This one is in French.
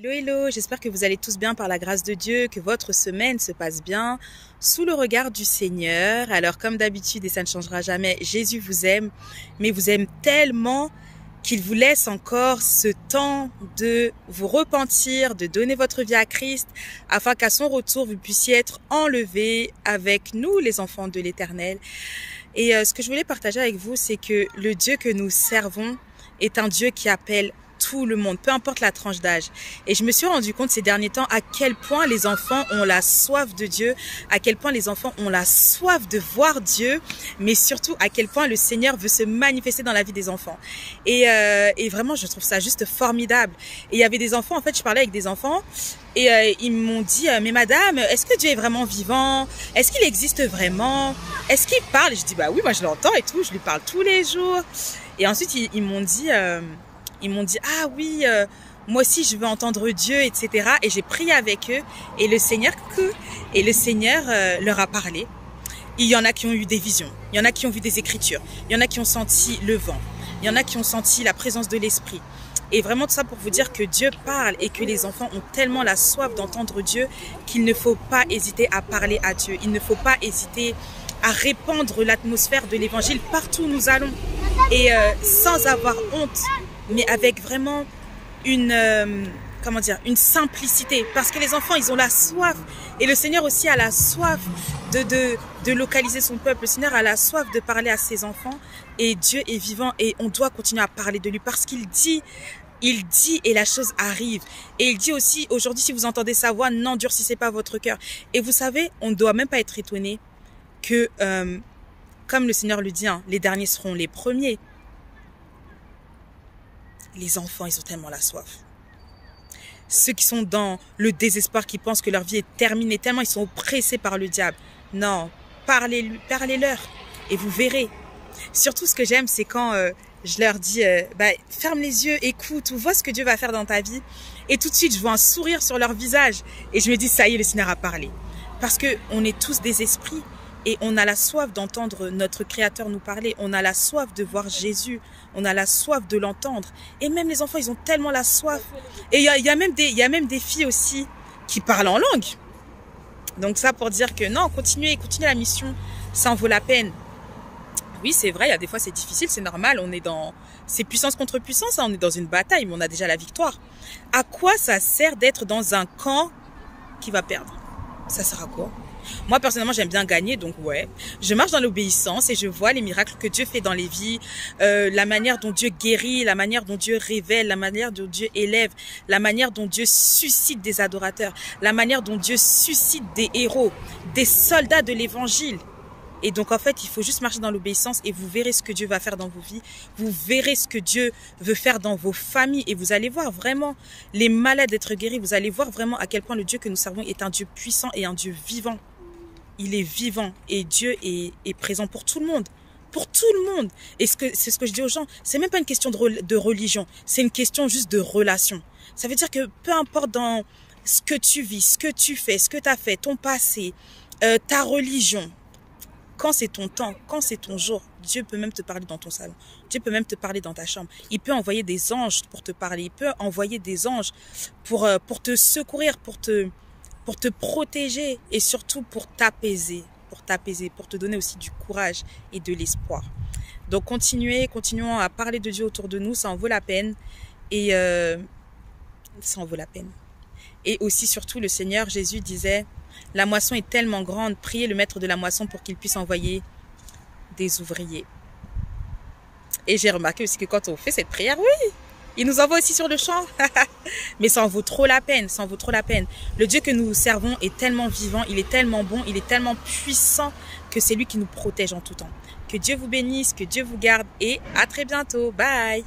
Hello, hello, j'espère que vous allez tous bien par la grâce de Dieu, que votre semaine se passe bien sous le regard du Seigneur. Alors comme d'habitude, et ça ne changera jamais, Jésus vous aime, mais vous aime tellement qu'il vous laisse encore ce temps de vous repentir, de donner votre vie à Christ, afin qu'à son retour, vous puissiez être enlevés avec nous, les enfants de l'Éternel. Et ce que je voulais partager avec vous, c'est que le Dieu que nous servons est un Dieu qui appelle tout le monde, peu importe la tranche d'âge. Et je me suis rendu compte ces derniers temps à quel point les enfants ont la soif de Dieu, à quel point les enfants ont la soif de voir Dieu, mais surtout à quel point le Seigneur veut se manifester dans la vie des enfants. Et vraiment, je trouve ça juste formidable. Et il y avait des enfants, en fait, je parlais avec des enfants et ils m'ont dit, mais madame, est-ce que Dieu est vraiment vivant? Est-ce qu'il existe vraiment? Est-ce qu'il parle? Et je dis, bah oui, moi je l'entends et tout, je lui parle tous les jours. Et ensuite, ils m'ont dit... ah oui, moi aussi je veux entendre Dieu, etc. Et j'ai prié avec eux et le Seigneur leur a parlé. Il y en a qui ont eu des visions, il y en a qui ont vu des écritures, il y en a qui ont senti le vent, il y en a qui ont senti la présence de l'Esprit. Et vraiment tout ça pour vous dire que Dieu parle et que les enfants ont tellement la soif d'entendre Dieu qu'il ne faut pas hésiter à parler à Dieu. Il ne faut pas hésiter à répandre l'atmosphère de l'évangile partout où nous allons et sans avoir honte, mais avec vraiment une simplicité, parce que les enfants, ils ont la soif, et le Seigneur aussi a la soif de localiser son peuple. Le Seigneur a la soif de parler à ses enfants, et Dieu est vivant, et on doit continuer à parler de lui, parce qu'il dit et la chose arrive. Et il dit aussi, aujourd'hui, si vous entendez sa voix, n'endurcissez pas votre cœur. Et vous savez, on ne doit même pas être étonné que, comme le Seigneur le dit, hein, les derniers seront les premiers. Les enfants, ils ont tellement la soif. Ceux qui sont dans le désespoir, qui pensent que leur vie est terminée, tellement ils sont oppressés par le diable. Non, parlez-leur et vous verrez. Surtout, ce que j'aime, c'est quand je leur dis, ferme les yeux, écoute, ou vois ce que Dieu va faire dans ta vie. Et tout de suite, je vois un sourire sur leur visage. Et je me dis, ça y est, le Seigneur a parlé. Parce qu'on est tous des esprits. Et on a la soif d'entendre notre Créateur nous parler. On a la soif de voir Jésus. On a la soif de l'entendre. Et même les enfants, ils ont tellement la soif. Et il y a même des filles aussi qui parlent en langue. Donc ça pour dire que non, continuez la mission. Ça en vaut la peine. Oui, c'est vrai, il y a des fois c'est difficile, c'est normal. C'est puissance contre puissance. Hein, on est dans une bataille, mais on a déjà la victoire. À quoi ça sert d'être dans un camp qui va perdre? Ça sert à quoi? Moi, personnellement, j'aime bien gagner, donc ouais. Je marche dans l'obéissance et je vois les miracles que Dieu fait dans les vies, la manière dont Dieu guérit, la manière dont Dieu révèle, la manière dont Dieu élève, la manière dont Dieu suscite des adorateurs, la manière dont Dieu suscite des héros, des soldats de l'évangile. Et donc, en fait, il faut juste marcher dans l'obéissance et vous verrez ce que Dieu va faire dans vos vies. Vous verrez ce que Dieu veut faire dans vos familles et vous allez voir vraiment les malades être guéris. Vous allez voir vraiment à quel point le Dieu que nous servons est un Dieu puissant et un Dieu vivant. Il est vivant et Dieu est présent pour tout le monde. Pour tout le monde. Et c'est ce que je dis aux gens. C'est même pas une question de religion. C'est une question juste de relation. Ça veut dire que peu importe dans ce que tu vis, ce que tu fais, ce que tu as fait, ton passé, ta religion, quand c'est ton temps, quand c'est ton jour, Dieu peut même te parler dans ton salon. Dieu peut même te parler dans ta chambre. Il peut envoyer des anges pour te parler. Il peut envoyer des anges pour te secourir, pour te protéger et surtout pour t'apaiser, pour te donner aussi du courage et de l'espoir. Donc continuons à parler de Dieu autour de nous, ça en vaut la peine et ça en vaut la peine. Et aussi surtout le Seigneur Jésus disait, la moisson est tellement grande, priez le maître de la moisson pour qu'il puisse envoyer des ouvriers. Et j'ai remarqué aussi que quand on fait cette prière, oui, il nous envoie aussi sur le champ. Mais ça en vaut trop la peine, ça en vaut trop la peine. Le Dieu que nous servons est tellement vivant, il est tellement bon, il est tellement puissant que c'est lui qui nous protège en tout temps. Que Dieu vous bénisse, que Dieu vous garde et à très bientôt. Bye!